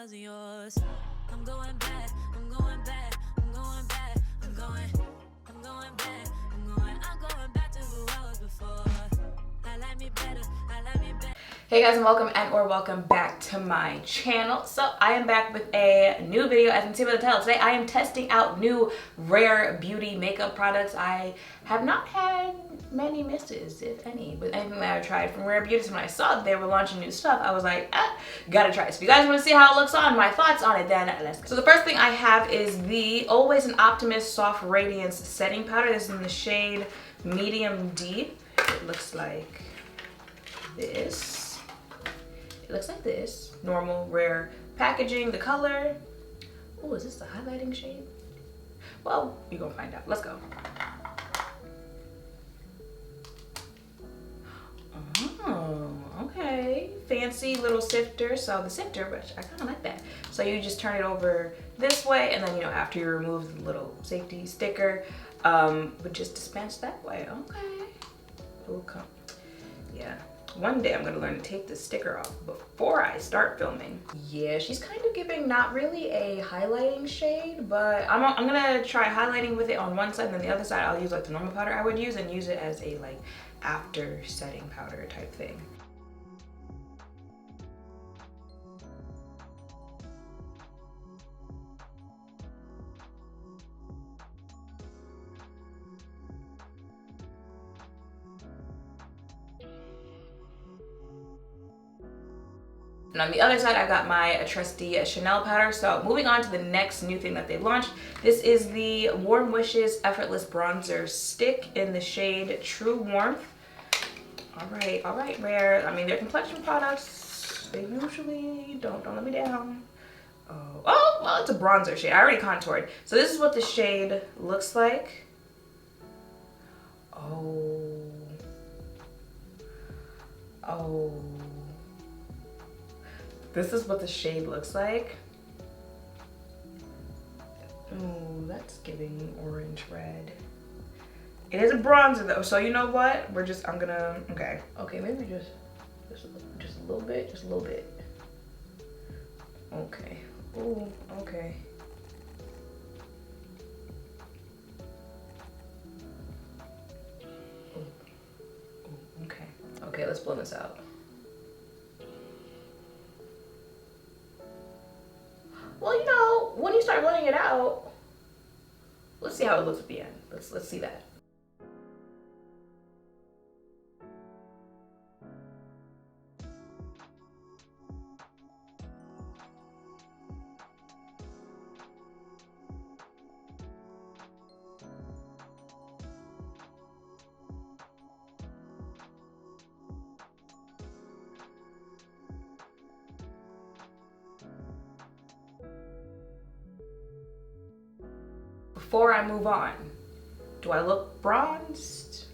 wasn't yours. I'm going back, I'm going back, I'm going back, I'm going back, I'm going back to who I was before. I like me better, I like me better. Hey guys, and welcome back to my channel. So I am back with a new video. As you can see by the title, today I am testing out new Rare Beauty makeup products. I have not had many misses, if any, with anything that I've tried from Rare Beauty. So when I saw that they were launching new stuff, I was like, gotta try. So if you guys want to see how it looks on, my thoughts on it, then let's go. So the first thing I have is the Always an Optimist Soft Radiance Setting Powder. This is in the shade Medium D. It looks like this. It looks like this. Normal, rare packaging. The color. Oh, is this the highlighting shade? Well, you're gonna find out. Let's go. Oh, okay. Fancy little sifter. So the sifter, which I kind of like that. So you just turn it over this way, and then, you know, after you remove the little safety sticker, would just dispense that way. Okay. Okay. Yeah. One day I'm gonna learn to take the sticker off before I start filming. Yeah, she's kind of giving not really a highlighting shade, but I'm gonna try highlighting with it on one side, and then the other side I'll use like the normal powder I would use and use it as a like after setting powder type thing. And on the other side, I got my trusty Chanel powder. So moving on to the next new thing that they launched. This is the Warm Wishes Effortless Bronzer Stick in the shade True Warmth. All right, Rare. I mean, their complexion products, they usually don't let me down. Oh, well, it's a bronzer shade. I already contoured. So this is what the shade looks like. Oh. This is what the shade looks like. Oh, that's giving orange red. It is a bronzer though, so you know what? Okay, maybe just a little bit. Okay. Oh, okay. Ooh, okay. Okay, let's blow this out. Well, you know, when you start blending it out, let's see how it looks at the end. Let's see that. Before I move on, do I look bronzed?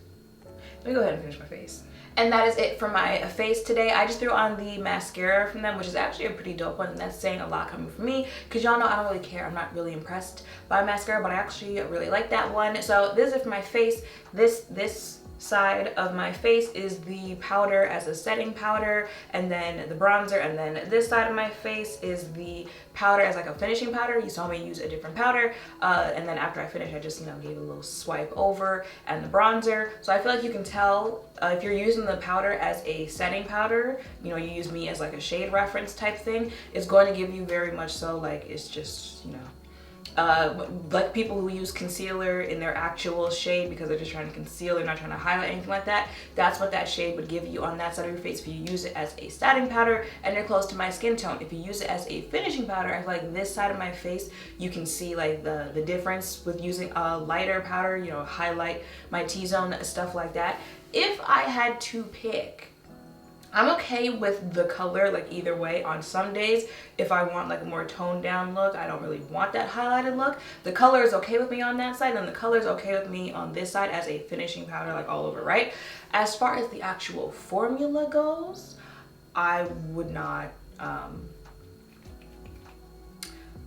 Let me go ahead and finish my face. And that is it for my face today. I just threw on the mascara from them, which is actually a pretty dope one, and that's saying a lot coming from me, because y'all know I don't really care. I'm not really impressed by mascara, but I actually really like that one. So this is it for my face. This side of my face is the powder as a setting powder, and then the bronzer, and then this side of my face is the powder as like a finishing powder. You saw me use a different powder, and then after I finished, I just, you know, gave a little swipe over and the bronzer. So I feel like you can tell if you're using the powder as a setting powder, you know, you use me as like a shade reference type thing, it's going to give you very much so like, it's just, you know, like people who use concealer in their actual shade because they're just trying to conceal, they're not trying to highlight anything like that. That's what that shade would give you on that side of your face if you use it as a setting powder and you're close to my skin tone. If you use it as a finishing powder, I feel like this side of my face, you can see like the difference with using a lighter powder, you know, highlight my T-zone, stuff like that. If I had to pick, I'm okay with the color, like either way. On some days, if I want like a more toned down look, I don't really want that highlighted look. The color is okay with me on that side, and the color is okay with me on this side as a finishing powder, like all over, right? As far as the actual formula goes, I would not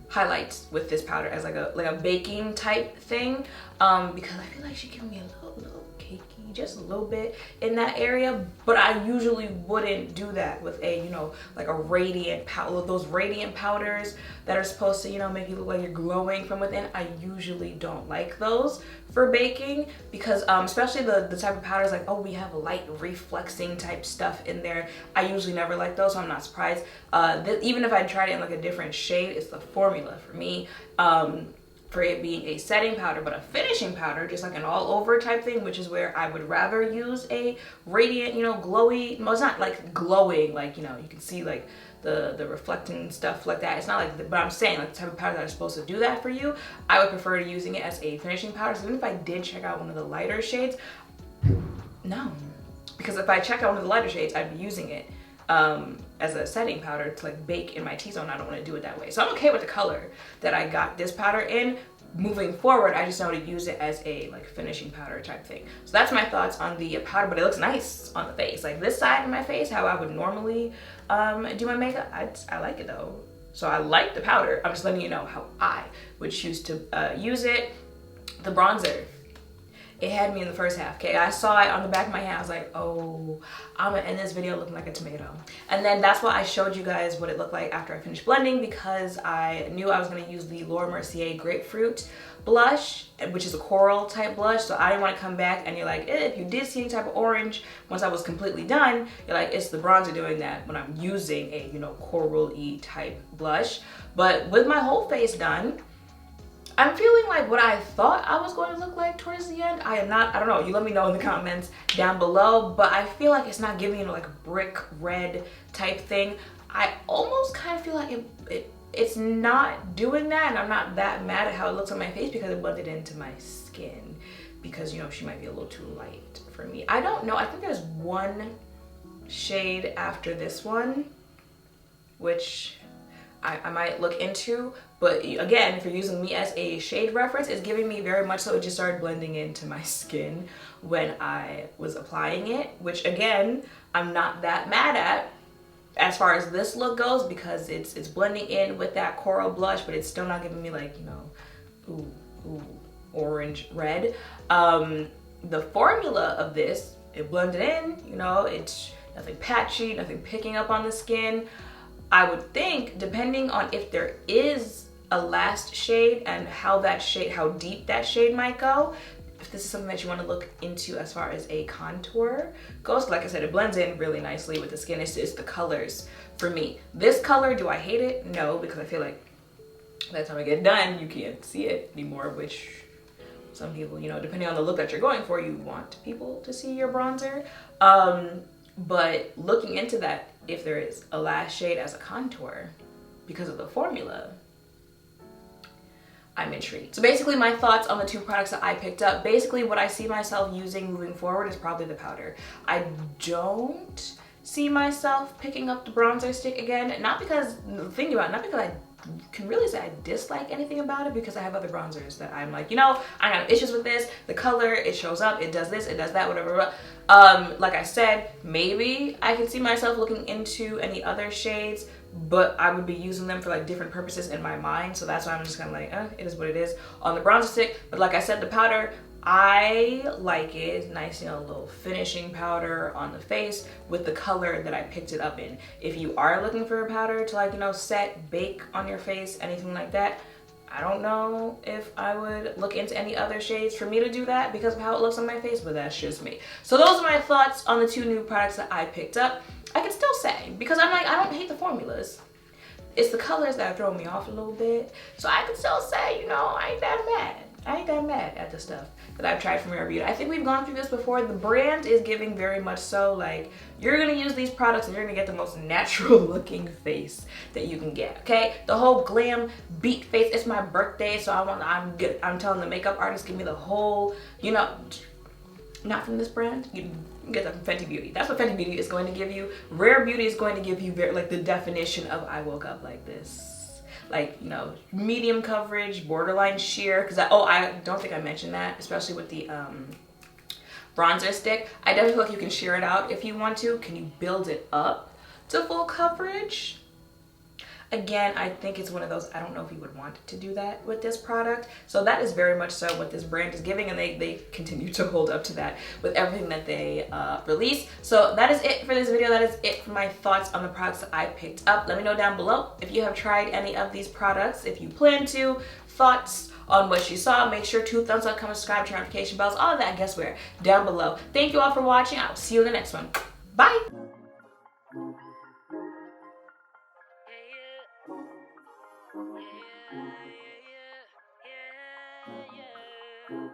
highlight with this powder as like a baking type thing, because I feel like she's giving me a little cakey, just a little bit in that area, but I usually wouldn't do that with a, you know, like a radiant powder, those radiant powders that are supposed to, you know, make you look like you're glowing from within. I usually don't like those for baking because especially the type of powders like, oh, we have light reflexing type stuff in there. I usually never like those, so I'm not surprised. Even if I tried it in like a different shade, it's the formula for me. For it being a setting powder, but a finishing powder, just like an all over type thing, which is where I would rather use a radiant, you know, glowy, well, it's not like glowing, like, you know, you can see like the reflecting stuff like that. It's not like, but I'm saying like the type of powder that is supposed to do that for you, I would prefer to using it as a finishing powder. So even if I did check out one of the lighter shades, no, because if I check out one of the lighter shades, I'd be using it as a setting powder to like bake in my T-zone. I don't want to do it that way. So I'm okay with the color that I got this powder in. Moving forward, I just know to use it as a like finishing powder type thing. So that's my thoughts on the powder, but it looks nice on the face. Like this side of my face, how I would normally do my makeup, I like it though. So I like the powder. I'm just letting you know how I would choose to use it. The bronzer, it had me in the first half, okay? I saw it on the back of my hand. I was like, oh, I'm gonna end this video looking like a tomato. And then that's why I showed you guys what it looked like after I finished blending, because I knew I was gonna use the Laura Mercier Grapefruit blush, which is a coral type blush. So I didn't wanna come back and you're like, if you did see any type of orange, once I was completely done, you're like, it's the bronzer doing that when I'm using a, you know, coral-y type blush. But with my whole face done, I'm feeling like what I thought I was going to look like towards the end. I am not, I don't know, you let me know in the comments down below, but I feel like it's not giving you like a brick red type thing. I almost kind of feel like it's not doing that, and I'm not that mad at how it looks on my face because it blended into my skin, because, you know, she might be a little too light for me. I don't know, I think there's one shade after this one, which I might look into, but again, if you're using me as a shade reference, it's giving me very much so it just started blending into my skin when I was applying it, which again, I'm not that mad at as far as this look goes, because it's blending in with that coral blush, but it's still not giving me like, you know, ooh, orange red. The formula of this, it blended in, you know, it's nothing patchy, nothing picking up on the skin. I would think, depending on if there is a last shade and how deep that shade might go, if this is something that you want to look into as far as a contour goes. Like I said, it blends in really nicely with the skin. It's the colors for me. This color, do I hate it? No, because I feel like by the time I get done, you can't see it anymore, which some people, you know, depending on the look that you're going for, you want people to see your bronzer. But looking into that, if there is a last shade as a contour because of the formula, I'm intrigued. So basically my thoughts on the two products that I picked up, basically what I see myself using moving forward is probably the powder. I don't see myself picking up the bronzer stick again, not because I can really say I dislike anything about it, because I have other bronzers that I'm like, you know, I have issues with this, the color, it shows up, it does this, it does that, whatever. Like I said, maybe I can see myself looking into any other shades, but I would be using them for like different purposes in my mind. So that's why I'm just kind of like, it is what it is on the bronzer stick. But like I said, the powder, I like it. It's nice, you know, a little finishing powder on the face with the color that I picked it up in. If you are looking for a powder to like, you know, set, bake on your face, anything like that, I don't know if I would look into any other shades for me to do that because of how it looks on my face, but that's just me. So those are my thoughts on the two new products that I picked up. I can still say, because I'm like, I don't hate the formulas. It's the colors that throw me off a little bit. So I can still say, you know, I ain't that mad. I ain't that mad at the stuff that I've tried from Rare Beauty. I think we've gone through this before. The brand is giving very much so like, you're gonna use these products and you're gonna get the most natural looking face that you can get, okay? The whole glam beat face, it's my birthday, so I'm telling the makeup artist, give me the whole, you know, not from this brand, you get that from Fenty Beauty. That's what Fenty Beauty is going to give you. Rare Beauty is going to give you very, like the definition of I woke up like this. Like, you know, medium coverage, borderline sheer, because I don't think I mentioned that, especially with the bronzer stick. I definitely feel like you can sheer it out if you want to. Can you build it up to full coverage? Again, I think it's one of those, I don't know if you would want to do that with this product. So that is very much so what this brand is giving, and they continue to hold up to that with everything that they release. So that is it for this video. That is it for my thoughts on the products that I picked up. Let me know down below if you have tried any of these products, if you plan to, thoughts on what you saw. Make sure to thumbs up, comment, subscribe, turn notification bells, all of that guess where down below. Thank you all for watching. I will see you in the next one. Bye. Yeah, yeah, yeah, yeah, yeah.